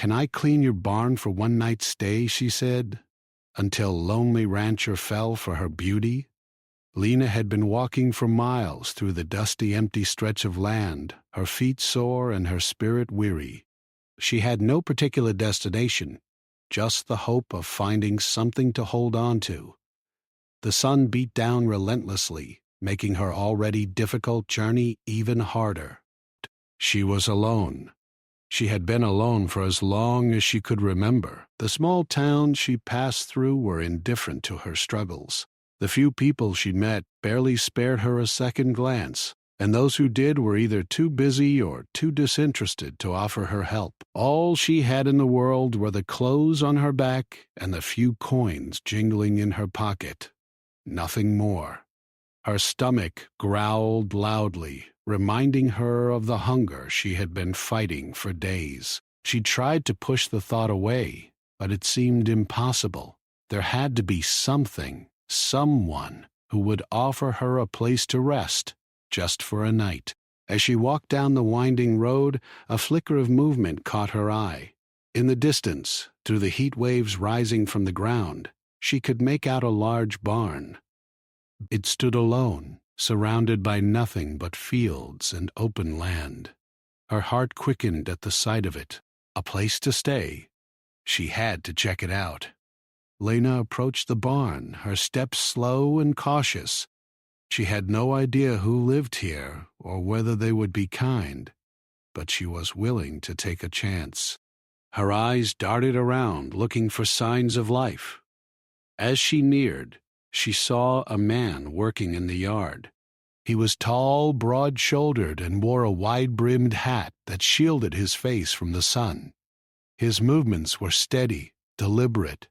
"Can I clean your barn for one night's stay?" she said, until lonely rancher fell for her beauty. Lena had been walking for miles through the dusty, empty stretch of land, her feet sore and her spirit weary. She had no particular destination, just the hope of finding something to hold on to. The sun beat down relentlessly, making her already difficult journey even harder. She was alone. She had been alone for as long as she could remember. The small towns she passed through were indifferent to her struggles. The few people she met barely spared her a second glance, and those who did were either too busy or too disinterested to offer her help. All she had in the world were the clothes on her back and the few coins jingling in her pocket. Nothing more. Her stomach growled loudly, reminding her of the hunger she had been fighting for days. She tried to push the thought away, but it seemed impossible. There had to be something, someone, who would offer her a place to rest, just for a night. As she walked down the winding road, a flicker of movement caught her eye. In the distance, through the heat waves rising from the ground, she could make out a large barn. It stood alone, surrounded by nothing but fields and open land. Her heart quickened at the sight of it. A place to stay. She had to check it out. Lena approached the barn, her steps slow and cautious. She had no idea who lived here or whether they would be kind, but she was willing to take a chance. Her eyes darted around, looking for signs of life. As she neared, she saw a man working in the yard. He was tall, broad-shouldered, and wore a wide-brimmed hat that shielded his face from the sun. His movements were steady, deliberate.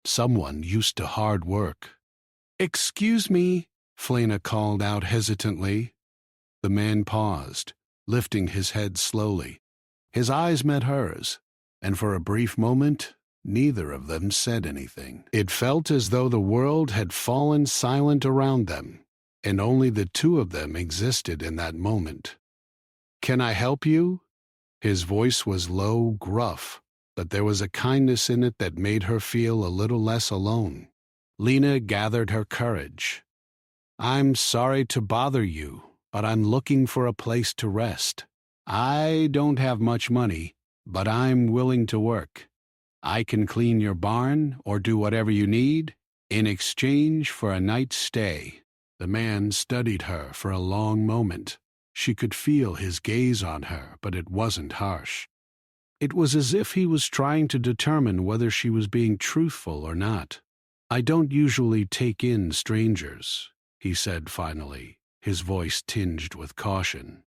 Someone used to hard work. "Excuse me," Flena called out hesitantly. The man paused, lifting his head slowly. His eyes met hers, and for a brief moment, neither of them said anything. It felt as though the world had fallen silent around them, and only the two of them existed in that moment. "Can I help you?" His voice was low, gruff, but there was a kindness in it that made her feel a little less alone. Lena gathered her courage. "I'm sorry to bother you, but I'm looking for a place to rest. I don't have much money, but I'm willing to work. I can clean your barn or do whatever you need in exchange for a night's stay." The man studied her for a long moment. She could feel his gaze on her, but it wasn't harsh. It was as if he was trying to determine whether she was being truthful or not. "I don't usually take in strangers," he said finally, his voice tinged with caution.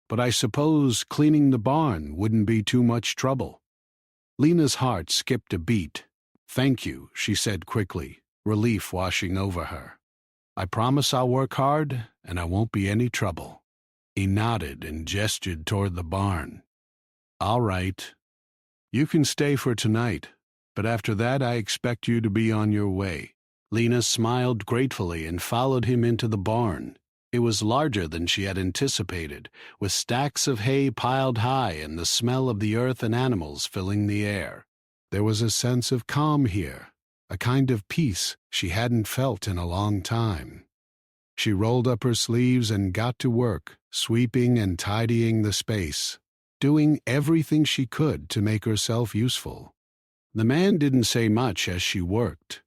"But I suppose cleaning the barn wouldn't be too much trouble." Lena's heart skipped a beat. "Thank you," she said quickly, relief washing over her. "I promise I'll work hard, and I won't be any trouble." He nodded and gestured toward the barn. "All right. You can stay for tonight, but after that I expect you to be on your way." Lena smiled gratefully and followed him into the barn. It was larger than she had anticipated, with stacks of hay piled high and the smell of the earth and animals filling the air. There was a sense of calm here, a kind of peace she hadn't felt in a long time. She rolled up her sleeves and got to work, sweeping and tidying the space, doing everything she could to make herself useful. The man didn't say much as she worked.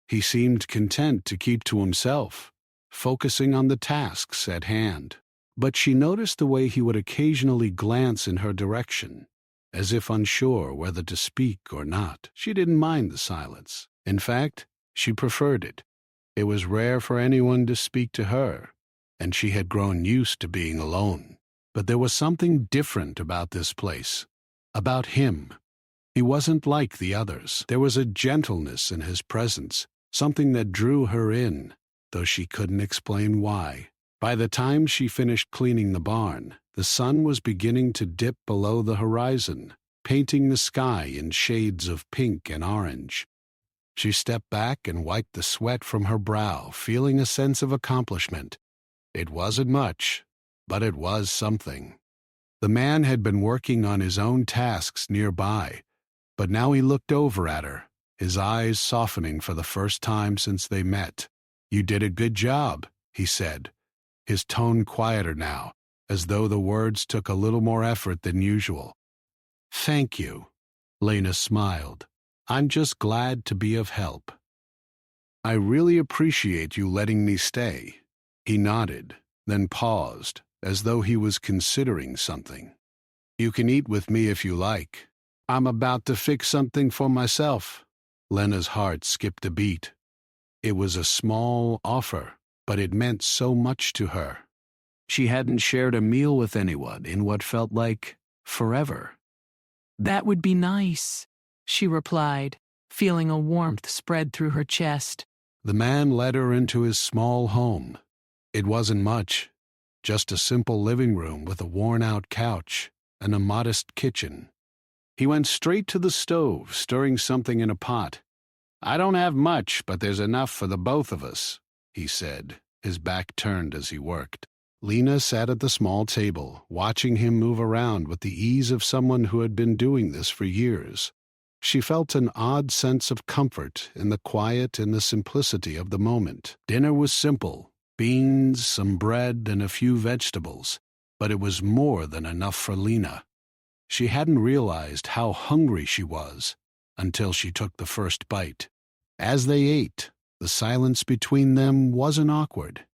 He seemed content to keep to himself, focusing on the tasks at hand. But she noticed the way he would occasionally glance in her direction, as if unsure whether to speak or not. She didn't mind the silence. In fact, she preferred it. It was rare for anyone to speak to her, and she had grown used to being alone. But there was something different about this place, about him. He wasn't like the others. There was a gentleness in his presence, something that drew her in, though she couldn't explain why. By the time she finished cleaning the barn, the sun was beginning to dip below the horizon, painting the sky in shades of pink and orange. She stepped back and wiped the sweat from her brow, feeling a sense of accomplishment. It wasn't much, but it was something. The man had been working on his own tasks nearby, But now he looked over at her, his eyes softening for the first time since they met. "You did a good job," he said, his tone quieter now, as though the words took a little more effort than usual. "Thank you," Lena smiled. "I'm just glad to be of help." "I really appreciate you letting me stay." He nodded, then paused, as though he was considering something. "You can eat with me if you like. I'm about to fix something for myself." Lena's heart skipped a beat. It was a small offer, but it meant so much to her. She hadn't shared a meal with anyone in what felt like forever. "That would be nice," she replied, feeling a warmth spread through her chest. The man led her into his small home. It wasn't much, just a simple living room with a worn-out couch and a modest kitchen. He went straight to the stove, stirring something in a pot. "I don't have much, but there's enough for the both of us," he said, his back turned as he worked. Lena sat at the small table, watching him move around with the ease of someone who had been doing this for years. She felt an odd sense of comfort in the quiet and the simplicity of the moment. Dinner was simple: beans, some bread, and a few vegetables, but it was more than enough for Lena. She hadn't realized how hungry she was until she took the first bite. As they ate, the silence between them wasn't awkward.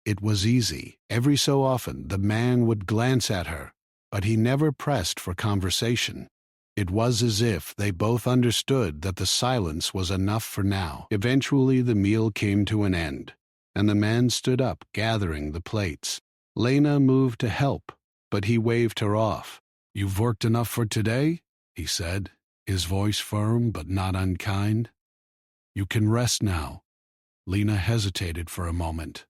It was easy. Every so often, the man would glance at her, but he never pressed for conversation. It was as if they both understood that the silence was enough for now. Eventually, the meal came to an end, and the man stood up, gathering the plates. Lena moved to help, but he waved her off. "You've worked enough for today?" he said, his voice firm but not unkind. "You can rest now." Lena hesitated for a moment.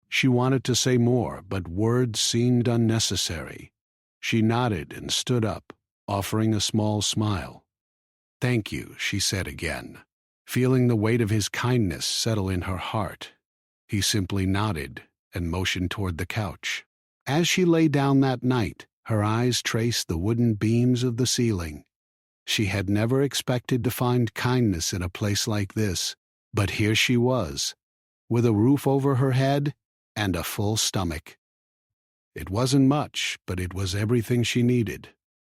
She wanted to say more, but words seemed unnecessary. She nodded and stood up, offering a small smile. "Thank you," she said again, feeling the weight of his kindness settle in her heart. He simply nodded and motioned toward the couch. As she lay down that night, her eyes traced the wooden beams of the ceiling. She had never expected to find kindness in a place like this, but here she was, with a roof over her head and a full stomach. It wasn't much, but it was everything she needed.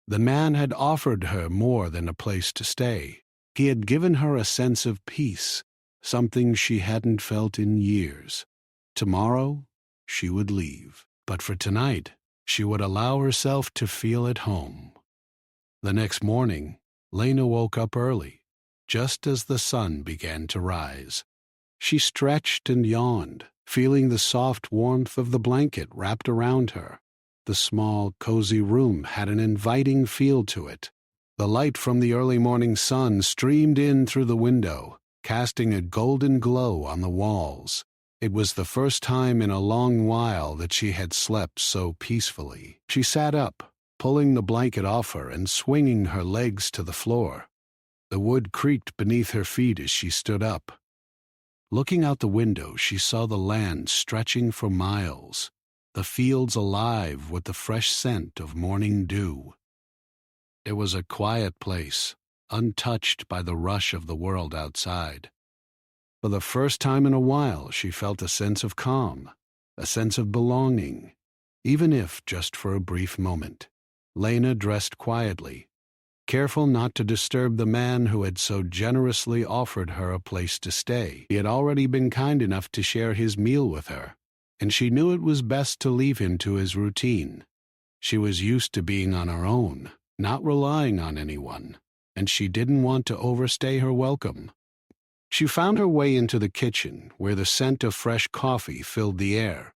The man had offered her more than a place to stay. He had given her a sense of peace, something she hadn't felt in years. Tomorrow, she would leave, but for tonight, she would allow herself to feel at home. The next morning, Lena woke up early, just as the sun began to rise. She stretched and yawned, feeling the soft warmth of the blanket wrapped around her. The small, cozy room had an inviting feel to it. The light from the early morning sun streamed in through the window, casting a golden glow on the walls. It was the first time in a long while that she had slept so peacefully. She sat up, pulling the blanket off her and swinging her legs to the floor. The wood creaked beneath her feet as she stood up. Looking out the window, she saw the land stretching for miles, the fields alive with the fresh scent of morning dew. It was a quiet place, untouched by the rush of the world outside. For the first time in a while, she felt a sense of calm, a sense of belonging, even if just for a brief moment. Lena dressed quietly, careful not to disturb the man who had so generously offered her a place to stay. He had already been kind enough to share his meal with her, and she knew it was best to leave him to his routine. She was used to being on her own, not relying on anyone, and she didn't want to overstay her welcome. She found her way into the kitchen, where the scent of fresh coffee filled the air.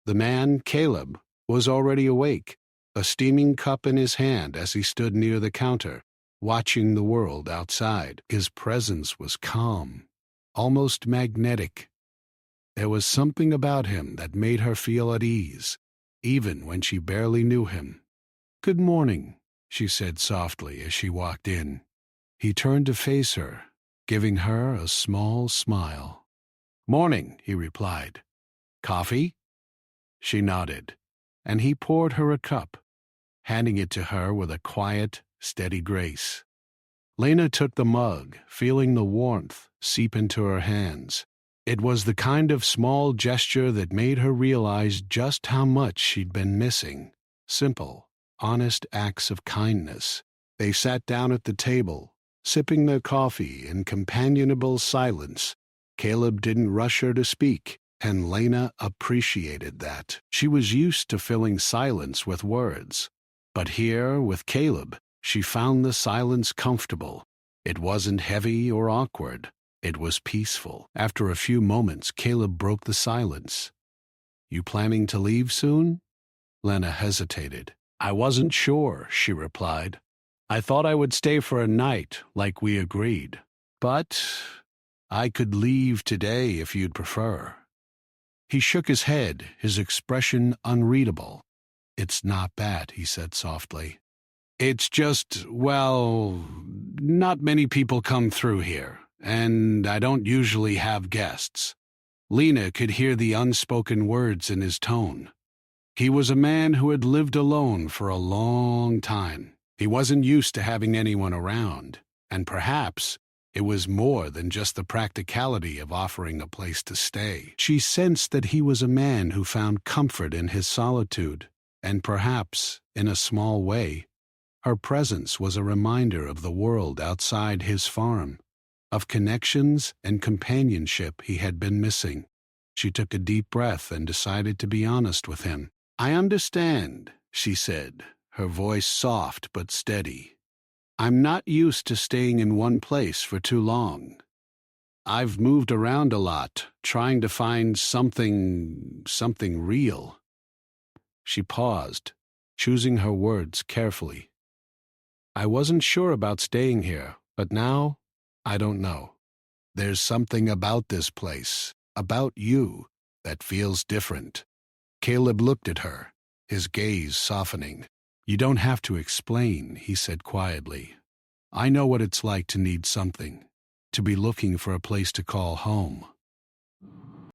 The man, Caleb, was already awake, a steaming cup in his hand as he stood near the counter, watching the world outside. His presence was calm, almost magnetic. There was something about him that made her feel at ease, even when she barely knew him. "Good morning," she said softly as she walked in. He turned to face her, giving her a small smile. "Morning," he replied. "Coffee?" She nodded, and he poured her a cup, handing it to her with a quiet, steady grace. Lena took the mug, feeling the warmth seep into her hands. It was the kind of small gesture that made her realize just how much she'd been missing. Simple, honest acts of kindness. They sat down at the table, sipping their coffee in companionable silence. Caleb didn't rush her to speak, and Lena appreciated that. She was used to filling silence with words. But here, with Caleb, she found the silence comfortable. It wasn't heavy or awkward. It was peaceful. After a few moments, Caleb broke the silence. "You planning to leave soon?" Lena hesitated. "I wasn't sure," she replied. "I thought I would stay for a night, like we agreed. But I could leave today if you'd prefer." He shook his head, his expression unreadable. "It's not bad," he said softly. "It's just, well, not many people come through here, and I don't usually have guests." Lena could hear the unspoken words in his tone. He was a man who had lived alone for a long time. He wasn't used to having anyone around, and perhaps it was more than just the practicality of offering a place to stay. She sensed that he was a man who found comfort in his solitude, and perhaps, in a small way, her presence was a reminder of the world outside his farm, of connections and companionship he had been missing. She took a deep breath and decided to be honest with him. "I understand," she said, her voice soft but steady. "I'm not used to staying in one place for too long. I've moved around a lot, trying to find something real." She paused, choosing her words carefully. "I wasn't sure about staying here, but now, I don't know. There's something about this place, about you, that feels different." Caleb looked at her, his gaze softening. "You don't have to explain," he said quietly. "I know what it's like to need something, to be looking for a place to call home.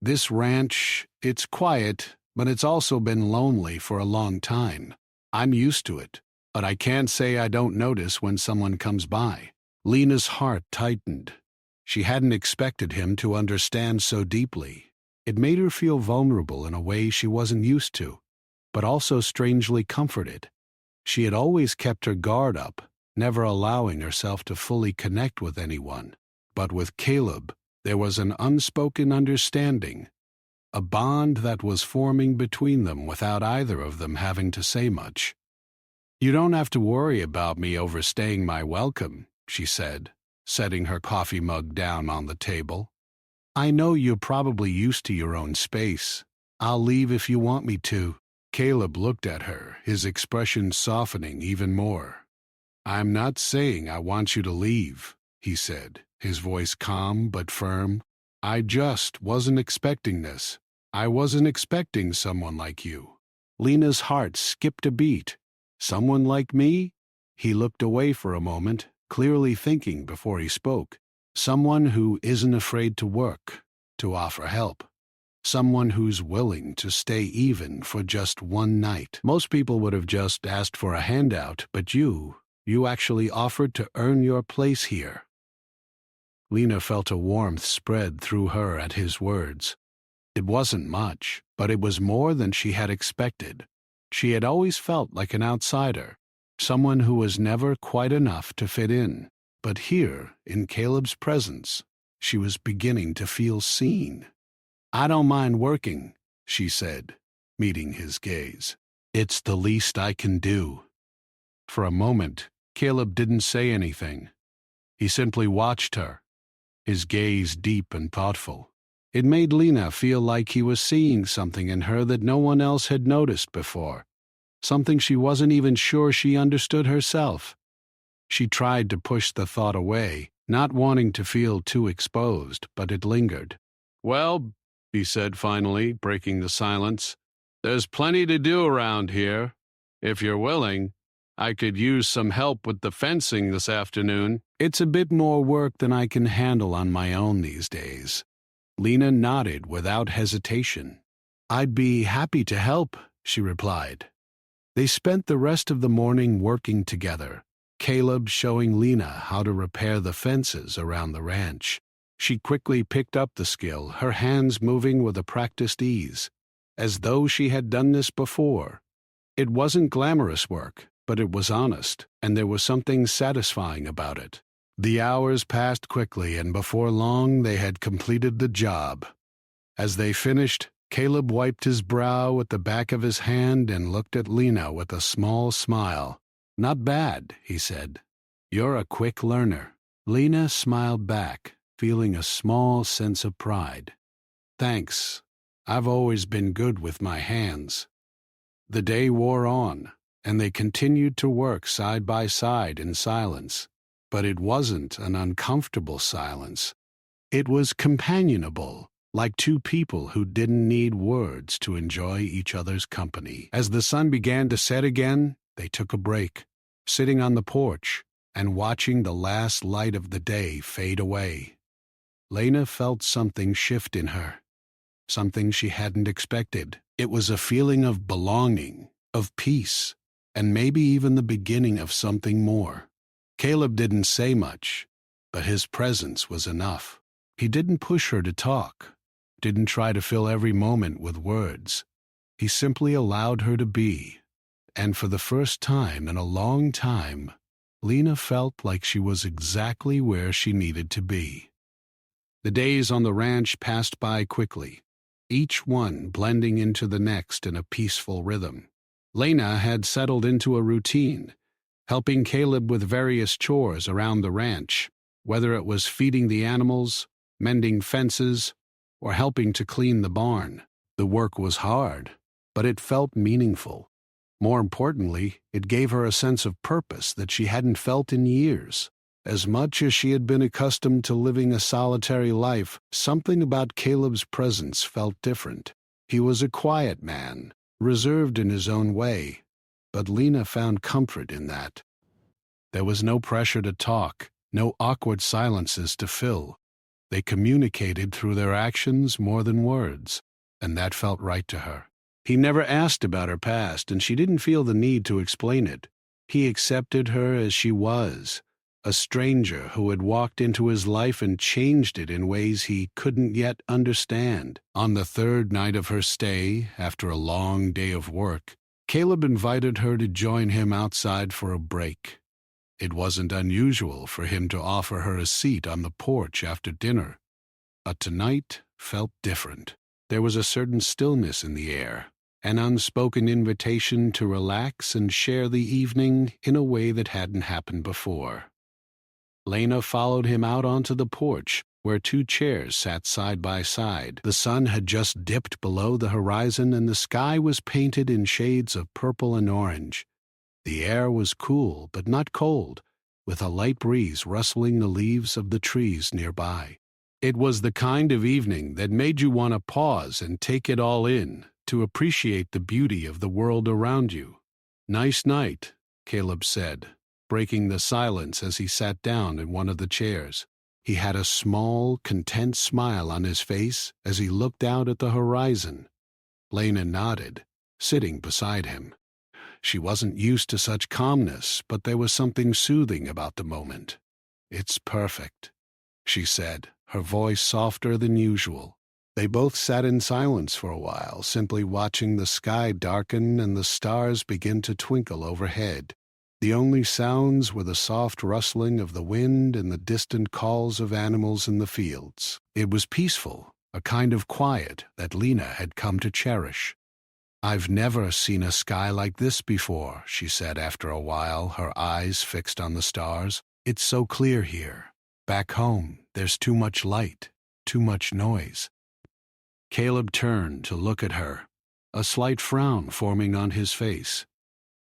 This ranch, it's quiet, but it's also been lonely for a long time. I'm used to it, but I can't say I don't notice when someone comes by." Lena's heart tightened. She hadn't expected him to understand so deeply. It made her feel vulnerable in a way she wasn't used to, but also strangely comforted. She had always kept her guard up, never allowing herself to fully connect with anyone. But with Caleb, there was an unspoken understanding, a bond that was forming between them without either of them having to say much. "You don't have to worry about me overstaying my welcome," she said, setting her coffee mug down on the table. "I know you're probably used to your own space. I'll leave if you want me to." Caleb looked at her, his expression softening even more. "I'm not saying I want you to leave," he said, his voice calm but firm. "I just wasn't expecting this. I wasn't expecting someone like you." Lena's heart skipped a beat. "Someone like me?" He looked away for a moment, clearly thinking before he spoke. "Someone who isn't afraid to work, to offer help. Someone who's willing to stay even for just one night. Most people would have just asked for a handout, but you actually offered to earn your place here." Lena felt a warmth spread through her at his words. It wasn't much, but it was more than she had expected. She had always felt like an outsider, someone who was never quite enough to fit in. But here, in Caleb's presence, she was beginning to feel seen. "I don't mind working," she said, meeting his gaze. "It's the least I can do." For a moment, Caleb didn't say anything. He simply watched her, his gaze deep and thoughtful. It made Lena feel like he was seeing something in her that no one else had noticed before, something she wasn't even sure she understood herself. She tried to push the thought away, not wanting to feel too exposed, but it lingered. "Well," he said finally, breaking the silence, "there's plenty to do around here. If you're willing, I could use some help with the fencing this afternoon." "It's a bit more work than I can handle on my own these days." Lena nodded without hesitation. "I'd be happy to help," she replied. They spent the rest of the morning working together, Caleb showing Lena how to repair the fences around the ranch. She quickly picked up the skill, her hands moving with a practiced ease, as though she had done this before. It wasn't glamorous work, but it was honest, and there was something satisfying about it. The hours passed quickly, and before long they had completed the job. As they finished, Caleb wiped his brow with the back of his hand and looked at Lena with a small smile. "Not bad," he said. "You're a quick learner." Lena smiled back, feeling a small sense of pride. "Thanks. I've always been good with my hands." The day wore on, and they continued to work side by side in silence. But it wasn't an uncomfortable silence. It was companionable, like two people who didn't need words to enjoy each other's company. As the sun began to set again, they took a break, sitting on the porch and watching the last light of the day fade away. Lena felt something shift in her, something she hadn't expected. It was a feeling of belonging, of peace, and maybe even the beginning of something more. Caleb didn't say much, but his presence was enough. He didn't push her to talk, didn't try to fill every moment with words. He simply allowed her to be, and for the first time in a long time, Lena felt like she was exactly where she needed to be. The days on the ranch passed by quickly, each one blending into the next in a peaceful rhythm. Lena had settled into a routine, helping Caleb with various chores around the ranch, whether it was feeding the animals, mending fences, or helping to clean the barn. The work was hard, but it felt meaningful. More importantly, it gave her a sense of purpose that she hadn't felt in years. As much as she had been accustomed to living a solitary life, something about Caleb's presence felt different. He was a quiet man, reserved in his own way, but Lena found comfort in that. There was no pressure to talk, no awkward silences to fill. They communicated through their actions more than words, and that felt right to her. He never asked about her past, and she didn't feel the need to explain it. He accepted her as she was, a stranger who had walked into his life and changed it in ways he couldn't yet understand. On the third night of her stay, after a long day of work, Caleb invited her to join him outside for a break. It wasn't unusual for him to offer her a seat on the porch after dinner, but tonight felt different. There was a certain stillness in the air, an unspoken invitation to relax and share the evening in a way that hadn't happened before. Lena followed him out onto the porch, where two chairs sat side by side. The sun had just dipped below the horizon, and the sky was painted in shades of purple and orange. The air was cool but not cold, with a light breeze rustling the leaves of the trees nearby. It was the kind of evening that made you want to pause and take it all in, to appreciate the beauty of the world around you. "Nice night," Caleb said, breaking the silence as he sat down in one of the chairs. He had a small, content smile on his face as he looked out at the horizon. Lena nodded, sitting beside him. She wasn't used to such calmness, but there was something soothing about the moment. "It's perfect," she said, her voice softer than usual. They both sat in silence for a while, simply watching the sky darken and the stars begin to twinkle overhead. The only sounds were the soft rustling of the wind and the distant calls of animals in the fields. It was peaceful, a kind of quiet that Lena had come to cherish. "I've never seen a sky like this before," she said after a while, her eyes fixed on the stars. "It's so clear here. Back home, there's too much light, too much noise." Caleb turned to look at her, a slight frown forming on his face.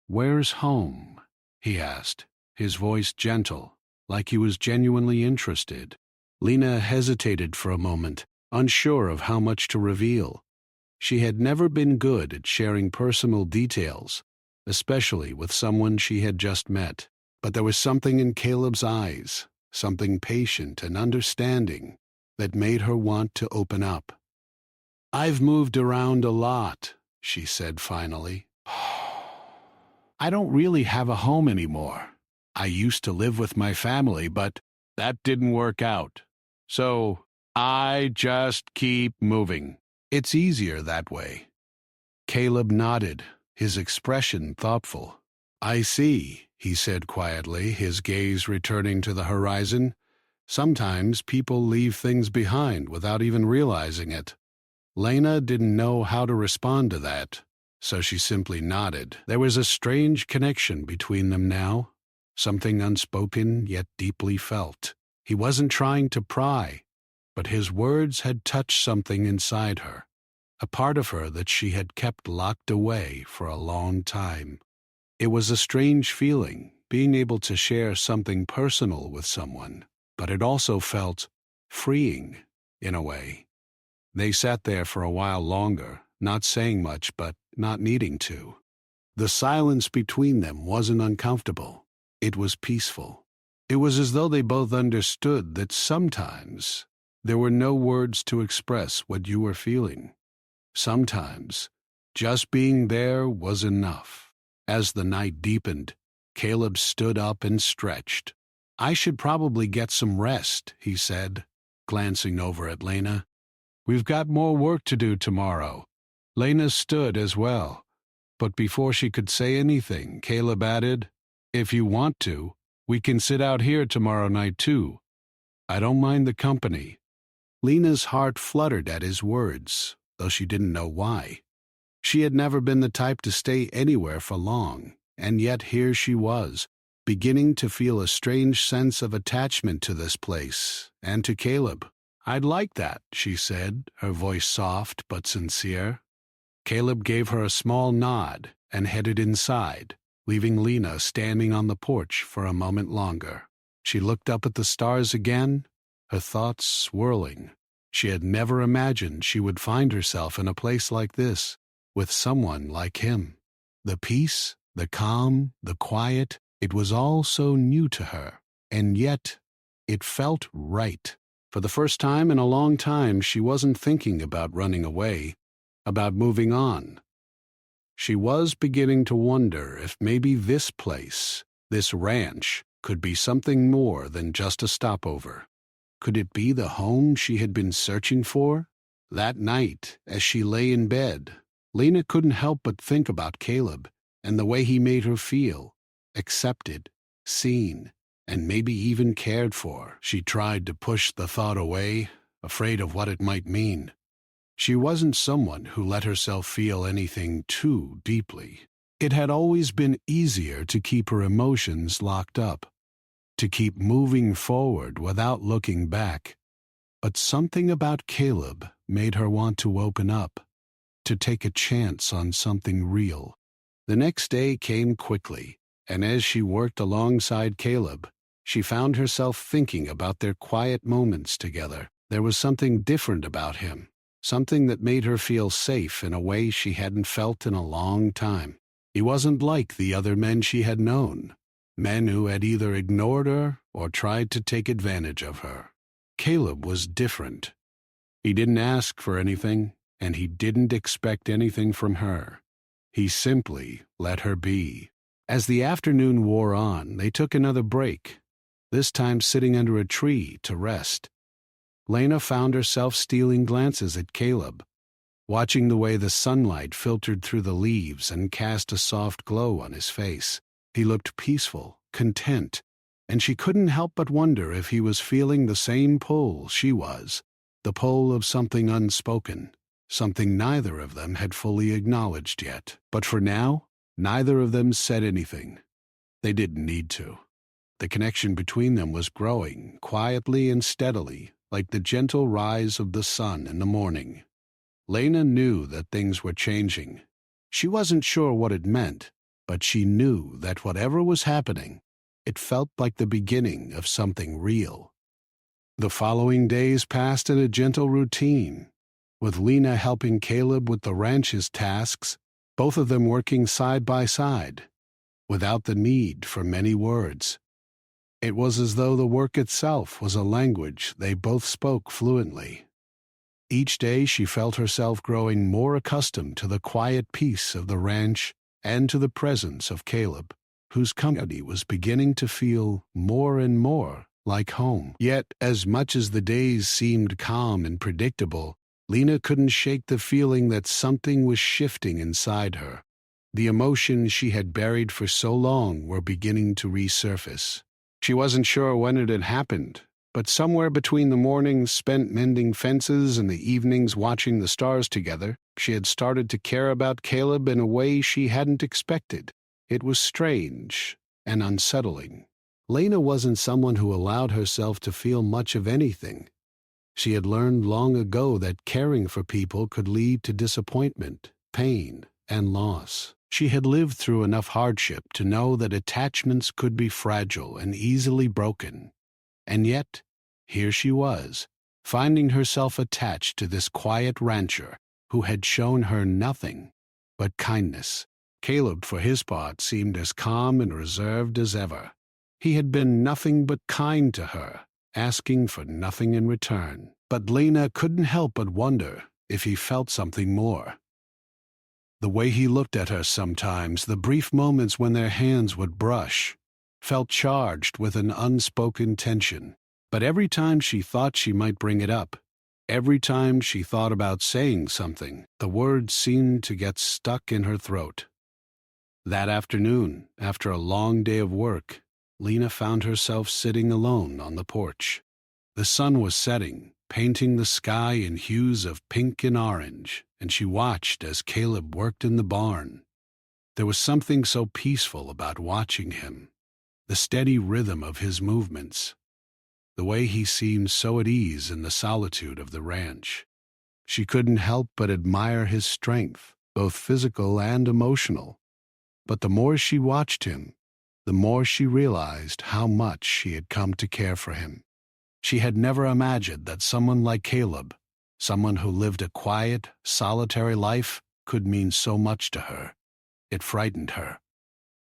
"Where's home?" he asked, his voice gentle, like he was genuinely interested. Lena hesitated for a moment, unsure of how much to reveal. She had never been good at sharing personal details, especially with someone she had just met. But there was something in Caleb's eyes, something patient and understanding, that made her want to open up. "I've moved around a lot," she said finally. "I don't really have a home anymore. I used to live with my family, but that didn't work out. So I just keep moving. It's easier that way." Caleb nodded, his expression thoughtful. "I see," he said quietly, his gaze returning to the horizon. "Sometimes people leave things behind without even realizing it." Lena didn't know how to respond to that, so she simply nodded. There was a strange connection between them now, something unspoken yet deeply felt. He wasn't trying to pry, but his words had touched something inside her, a part of her that she had kept locked away for a long time. It was a strange feeling, being able to share something personal with someone, but it also felt freeing, in a way. They sat there for a while longer, not saying much but not needing to. The silence between them wasn't uncomfortable. It was peaceful. It was as though they both understood that sometimes there were no words to express what you were feeling. Sometimes just being there was enough. As the night deepened, Caleb stood up and stretched. "I should probably get some rest," he said, glancing over at Lena. "We've got more work to do tomorrow." Lena stood as well, but before she could say anything, Caleb added, "If you want to, we can sit out here tomorrow night too. I don't mind the company." Lena's heart fluttered at his words, though she didn't know why. She had never been the type to stay anywhere for long, and yet here she was, beginning to feel a strange sense of attachment to this place and to Caleb. "I'd like that," she said, her voice soft but sincere. Caleb gave her a small nod and headed inside, leaving Lena standing on the porch for a moment longer. She looked up at the stars again, her thoughts swirling. She had never imagined she would find herself in a place like this, with someone like him. The peace, the calm, the quiet, it was all so new to her, and yet it felt right. For the first time in a long time, she wasn't thinking about running away, about moving on. She was beginning to wonder if maybe this place, this ranch, could be something more than just a stopover. Could it be the home she had been searching for? That night, as she lay in bed, Lena couldn't help but think about Caleb and the way he made her feel, accepted, seen, and maybe even cared for. She tried to push the thought away, afraid of what it might mean. She wasn't someone who let herself feel anything too deeply. It had always been easier to keep her emotions locked up, to keep moving forward without looking back. But something about Caleb made her want to open up, to take a chance on something real. The next day came quickly, and as she worked alongside Caleb, she found herself thinking about their quiet moments together. There was something different about him, something that made her feel safe in a way she hadn't felt in a long time. He wasn't like the other men she had known, men who had either ignored her or tried to take advantage of her. Caleb was different. He didn't ask for anything, and he didn't expect anything from her. He simply let her be. As the afternoon wore on, they took another break, this time sitting under a tree to rest. Lena found herself stealing glances at Caleb, watching the way the sunlight filtered through the leaves and cast a soft glow on his face. He looked peaceful, content, and she couldn't help but wonder if he was feeling the same pull she was, the pull of something unspoken, something neither of them had fully acknowledged yet. But for now, neither of them said anything. They didn't need to. The connection between them was growing, quietly and steadily, like the gentle rise of the sun in the morning. Lena knew that things were changing. She wasn't sure what it meant, but she knew that whatever was happening, it felt like the beginning of something real. The following days passed in a gentle routine, with Lena helping Caleb with the ranch's tasks, both of them working side by side, without the need for many words. It was as though the work itself was a language they both spoke fluently. Each day she felt herself growing more accustomed to the quiet peace of the ranch and to the presence of Caleb. whose company was beginning to feel more and more like home. Yet, as much as the days seemed calm and predictable, Lena couldn't shake the feeling that something was shifting inside her. The emotions she had buried for so long were beginning to resurface. She wasn't sure when it had happened, but somewhere between the mornings spent mending fences and the evenings watching the stars together, she had started to care about Caleb in a way she hadn't expected. It was strange and unsettling. Lena wasn't someone who allowed herself to feel much of anything. She had learned long ago that caring for people could lead to disappointment, pain, and loss. She had lived through enough hardship to know that attachments could be fragile and easily broken. And yet, here she was, finding herself attached to this quiet rancher who had shown her nothing but kindness. Caleb, for his part, seemed as calm and reserved as ever. He had been nothing but kind to her, asking for nothing in return. But Lena couldn't help but wonder if he felt something more. The way he looked at her sometimes, the brief moments when their hands would brush, felt charged with an unspoken tension. But every time she thought she might bring it up, every time she thought about saying something, the words seemed to get stuck in her throat. That afternoon, after a long day of work, Lena found herself sitting alone on the porch. The sun was setting, painting the sky in hues of pink and orange, and she watched as Caleb worked in the barn. There was something so peaceful about watching him, the steady rhythm of his movements, the way he seemed so at ease in the solitude of the ranch. She couldn't help but admire his strength, both physical and emotional. But the more she watched him, the more she realized how much she had come to care for him. She had never imagined that someone like Caleb, someone who lived a quiet, solitary life, could mean so much to her. It frightened her.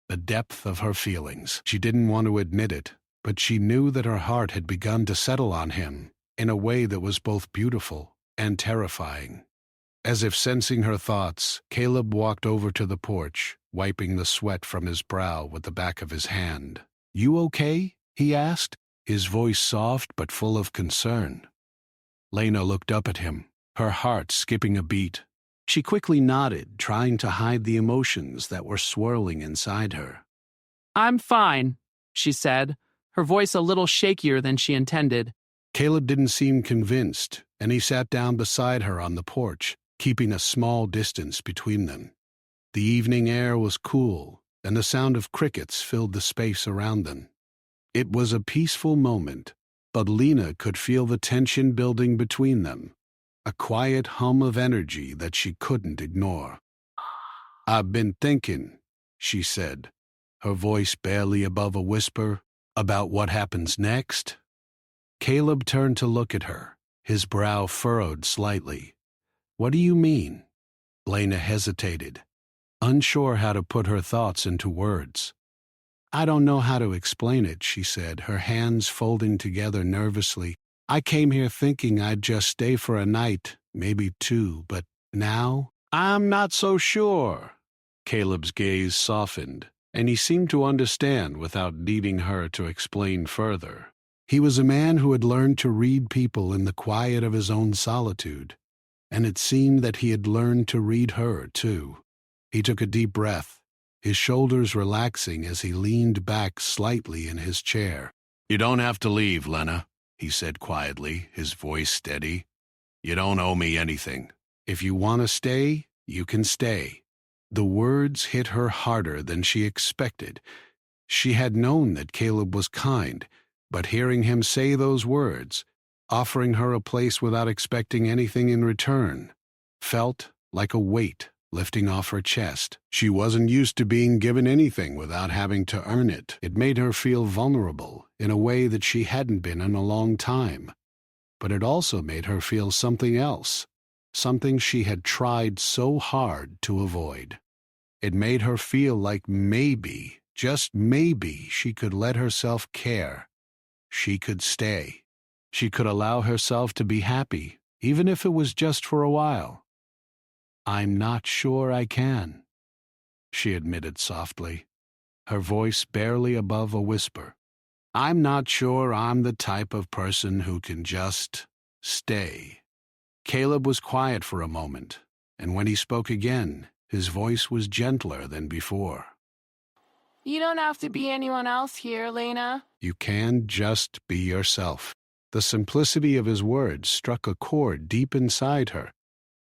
The depth of her feelings. She didn't want to admit it, but she knew that her heart had begun to settle on him in a way that was both beautiful and terrifying. As if sensing her thoughts, Caleb walked over to the porch, wiping the sweat from his brow with the back of his hand. "You okay?" he asked, his voice soft but full of concern. Lena looked up at him, her heart skipping a beat. She quickly nodded, trying to hide the emotions that were swirling inside her. "I'm fine," she said, her voice a little shakier than she intended. Caleb didn't seem convinced, and he sat down beside her on the porch, keeping a small distance between them. The evening air was cool, and the sound of crickets filled the space around them. It was a peaceful moment, but Lena could feel the tension building between them, a quiet hum of energy that she couldn't ignore. "I've been thinking," she said, her voice barely above a whisper, "about what happens next." Caleb turned to look at her, his brow furrowed slightly. "What do you mean?" Lena hesitated, unsure how to put her thoughts into words. "I don't know how to explain it," she said, her hands folding together nervously. "I came here thinking I'd just stay for a night, maybe two, but now I'm not so sure." Caleb's gaze softened, and he seemed to understand without needing her to explain further. He was a man who had learned to read people in the quiet of his own solitude, and it seemed that he had learned to read her, too. He took a deep breath, his shoulders relaxing as he leaned back slightly in his chair. "You don't have to leave, Lena," he said quietly, his voice steady. "You don't owe me anything. If you want to stay, you can stay." The words hit her harder than she expected. She had known that Caleb was kind, but hearing him say those words, offering her a place without expecting anything in return, felt like a weight lifting off her chest. She wasn't used to being given anything without having to earn it. It made her feel vulnerable in a way that she hadn't been in a long time. But it also made her feel something else, something she had tried so hard to avoid. It made her feel like maybe, just maybe, she could let herself care. She could stay. She could allow herself to be happy, even if it was just for a while. "I'm not sure I can," she admitted softly, her voice barely above a whisper. "I'm not sure I'm the type of person who can just stay." Caleb was quiet for a moment, and when he spoke again, his voice was gentler than before. "You don't have to be anyone else here, Lena." "You can just be yourself." The simplicity of his words struck a chord deep inside her.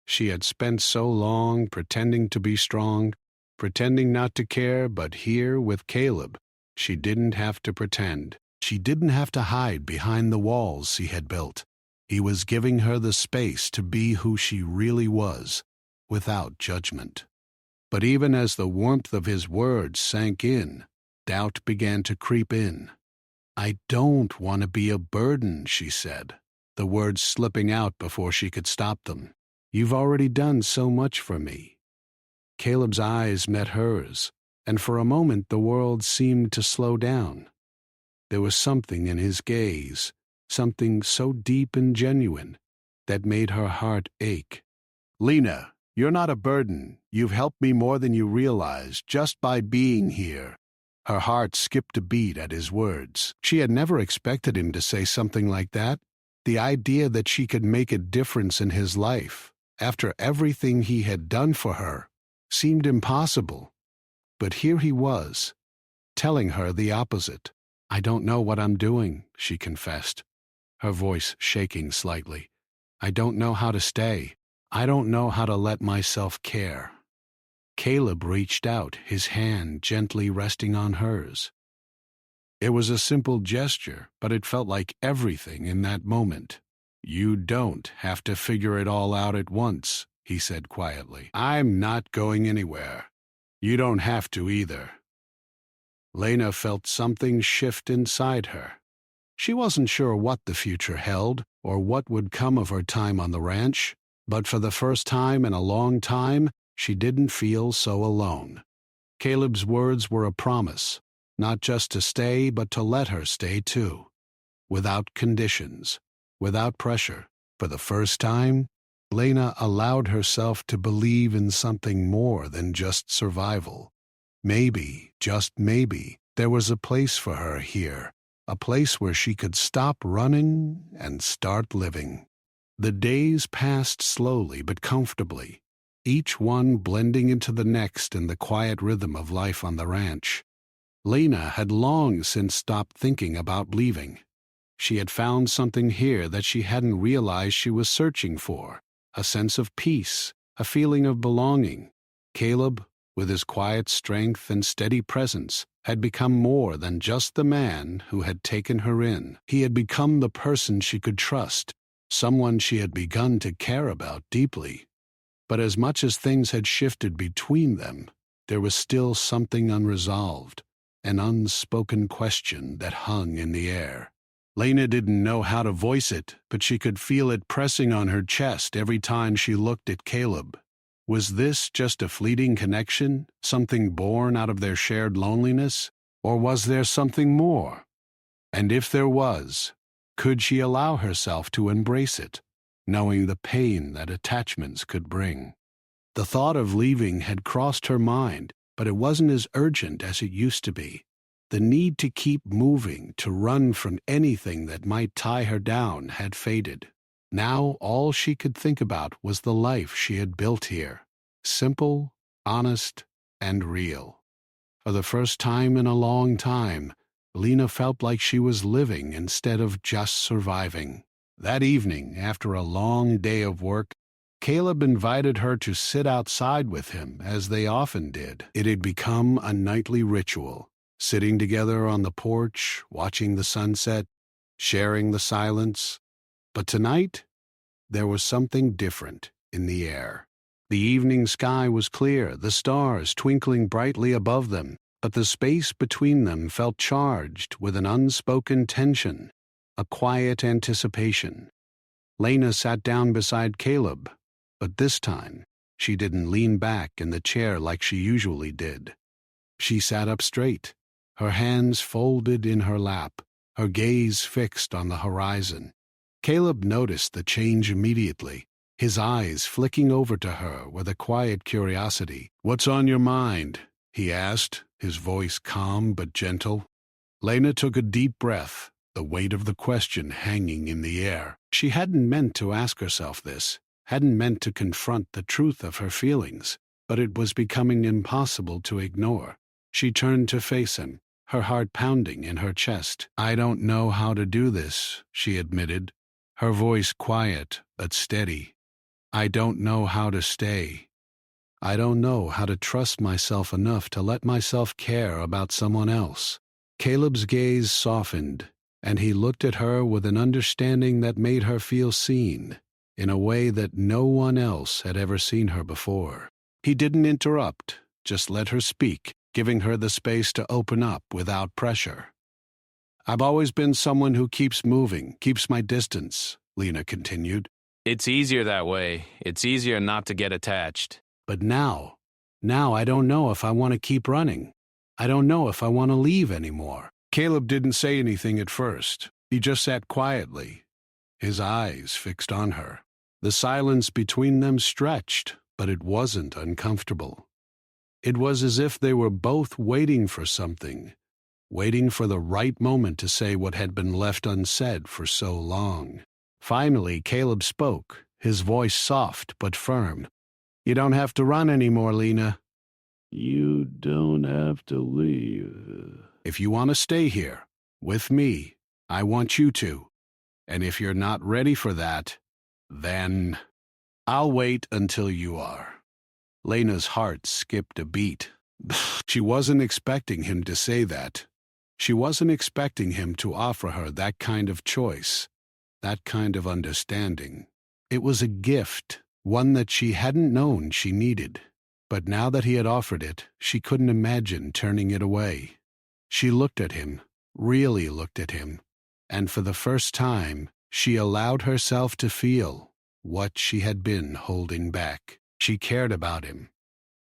She had spent so long pretending to be strong, pretending not to care, but here with Caleb, she didn't have to pretend. She didn't have to hide behind the walls he had built. He was giving her the space to be who she really was, without judgment. But even as the warmth of his words sank in, doubt began to creep in. "I don't want to be a burden," she said, the words slipping out before she could stop them. "You've already done so much for me." Caleb's eyes met hers, and for a moment the world seemed to slow down. There was something in his gaze, something so deep and genuine, that made her heart ache. "Lena, you're not a burden. You've helped me more than you realize just by being here." Her heart skipped a beat at his words. She had never expected him to say something like that. The idea that she could make a difference in his life, after everything he had done for her, seemed impossible. But here he was, telling her the opposite. "I don't know what I'm doing," she confessed, her voice shaking slightly. "I don't know how to stay. I don't know how to let myself care." Caleb reached out, his hand gently resting on hers. It was a simple gesture, but it felt like everything in that moment. "You don't have to figure it all out at once," he said quietly. "I'm not going anywhere. You don't have to either." Lena felt something shift inside her. She wasn't sure what the future held or what would come of her time on the ranch, but for the first time in a long time, she didn't feel so alone. Caleb's words were a promise, not just to stay, but to let her stay too. Without conditions, without pressure. For the first time, Lena allowed herself to believe in something more than just survival. Maybe, just maybe, there was a place for her here, a place where she could stop running and start living. The days passed slowly but comfortably, each one blending into the next in the quiet rhythm of life on the ranch. Lena had long since stopped thinking about leaving. She had found something here that she hadn't realized she was searching for, a sense of peace, a feeling of belonging. Caleb, with his quiet strength and steady presence, had become more than just the man who had taken her in. He had become the person she could trust, someone she had begun to care about deeply. But as much as things had shifted between them, there was still something unresolved, an unspoken question that hung in the air. Lena didn't know how to voice it, but she could feel it pressing on her chest every time she looked at Caleb. Was this just a fleeting connection, something born out of their shared loneliness, or was there something more? And if there was, could she allow herself to embrace it, knowing the pain that attachments could bring? The thought of leaving had crossed her mind, but it wasn't as urgent as it used to be. The need to keep moving, to run from anything that might tie her down, had faded. Now all she could think about was the life she had built here, simple, honest, and real. For the first time in a long time, Lena felt like she was living instead of just surviving. That evening, after a long day of work, Caleb invited her to sit outside with him, as they often did. It had become a nightly ritual, sitting together on the porch, watching the sunset, sharing the silence. But tonight, there was something different in the air. The evening sky was clear, the stars twinkling brightly above them, but the space between them felt charged with an unspoken tension, a quiet anticipation. Lena sat down beside Caleb, but this time she didn't lean back in the chair like she usually did. She sat up straight, her hands folded in her lap, her gaze fixed on the horizon. Caleb noticed the change immediately, his eyes flicking over to her with a quiet curiosity. "What's on your mind?" he asked, his voice calm but gentle. Lena took a deep breath, the weight of the question hanging in the air. She hadn't meant to ask herself this, hadn't meant to confront the truth of her feelings, but it was becoming impossible to ignore. She turned to face him, her heart pounding in her chest. "I don't know how to do this," she admitted, her voice quiet but steady. "I don't know how to stay. I don't know how to trust myself enough to let myself care about someone else." Caleb's gaze softened, and he looked at her with an understanding that made her feel seen, in a way that no one else had ever seen her before. He didn't interrupt, just let her speak, giving her the space to open up without pressure. "I've always been someone who keeps moving, keeps my distance," Lena continued. It's easier that way. It's easier not to get attached. "But now I don't know if I want to keep running. I don't know if I want to leave anymore." Caleb didn't say anything at first. He just sat quietly, his eyes fixed on her. The silence between them stretched, but it wasn't uncomfortable. It was as if they were both waiting for something, waiting for the right moment to say what had been left unsaid for so long. Finally, Caleb spoke, his voice soft but firm. "You don't have to run anymore, Lena. You don't have to leave. If you want to stay here, with me, I want you to. And if you're not ready for that, then I'll wait until you are." Lena's heart skipped a beat. She wasn't expecting him to say that. She wasn't expecting him to offer her that kind of choice, that kind of understanding. It was a gift, one that she hadn't known she needed. But now that he had offered it, she couldn't imagine turning it away. She looked at him, really looked at him, and for the first time, she allowed herself to feel what she had been holding back. She cared about him.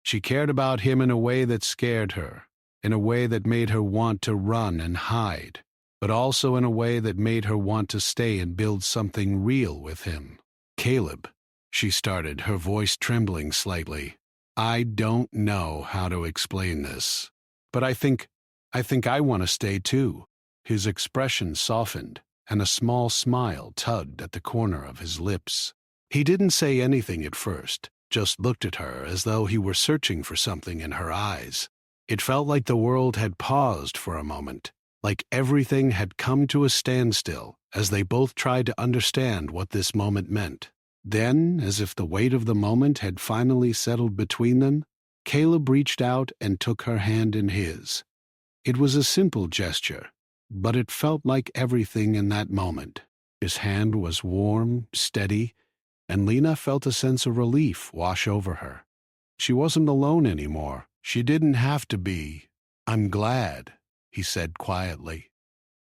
She cared about him in a way that scared her, in a way that made her want to run and hide, but also in a way that made her want to stay and build something real with him. "Caleb," she started, her voice trembling slightly. "I don't know how to explain this, but I think I want to stay too." His expression softened, and a small smile tugged at the corner of his lips. He didn't say anything at first, just looked at her as though he were searching for something in her eyes. It felt like the world had paused for a moment, like everything had come to a standstill as they both tried to understand what this moment meant. Then, as if the weight of the moment had finally settled between them, Caleb reached out and took her hand in his. It was a simple gesture, but it felt like everything in that moment. His hand was warm, steady, and Lena felt a sense of relief wash over her. She wasn't alone anymore. She didn't have to be. "I'm glad," he said quietly.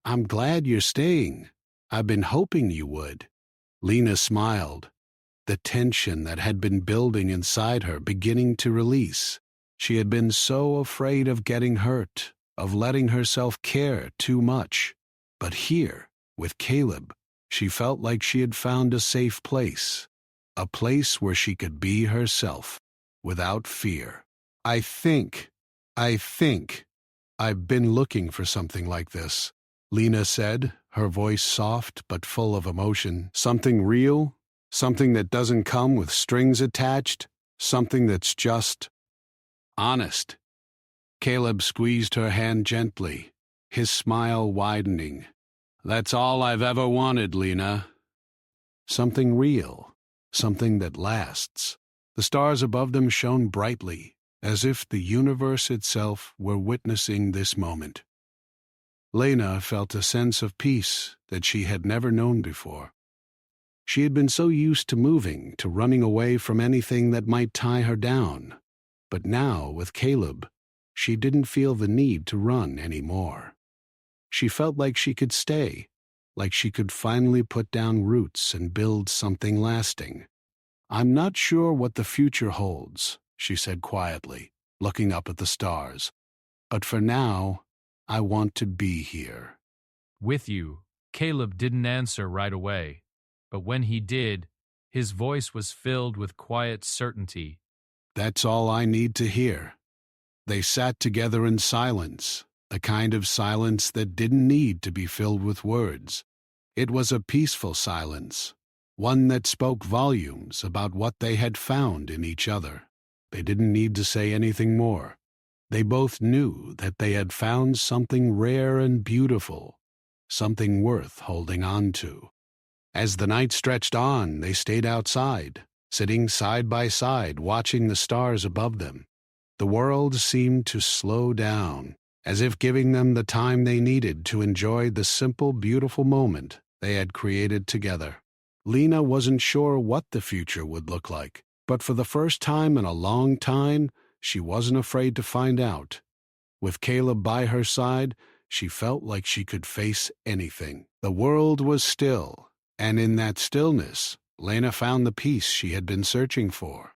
"I'm glad you're staying. I've been hoping you would." Lena smiled, the tension that had been building inside her beginning to release. She had been so afraid of getting hurt, of letting herself care too much. But here, with Caleb, she felt like she had found a safe place, a place where she could be herself, without fear. I think I've been looking for something like this," Lena said, her voice soft but full of emotion. "Something real, something that doesn't come with strings attached, something that's just honest." Caleb squeezed her hand gently, his smile widening. "That's all I've ever wanted, Lena. Something real, something that lasts." The stars above them shone brightly, as if the universe itself were witnessing this moment. Lena felt a sense of peace that she had never known before. She had been so used to moving, to running away from anything that might tie her down. But now, with Caleb, she didn't feel the need to run anymore. She felt like she could stay, like she could finally put down roots and build something lasting. "I'm not sure what the future holds," she said quietly, looking up at the stars. "But for now, I want to be here." "With you." Caleb didn't answer right away, but when he did, his voice was filled with quiet certainty. "That's all I need to hear. They sat together in silence, the kind of silence that didn't need to be filled with words. It was a peaceful silence, one that spoke volumes about what they had found in each other. They didn't need to say anything more. They both knew that they had found something rare and beautiful, something worth holding on to. As the night stretched on, they stayed outside, sitting side by side, watching the stars above them. The world seemed to slow down, as if giving them the time they needed to enjoy the simple, beautiful moment they had created together. Lena wasn't sure what the future would look like, but for the first time in a long time, she wasn't afraid to find out. With Caleb by her side, she felt like she could face anything. The world was still, and in that stillness, Lena found the peace she had been searching for.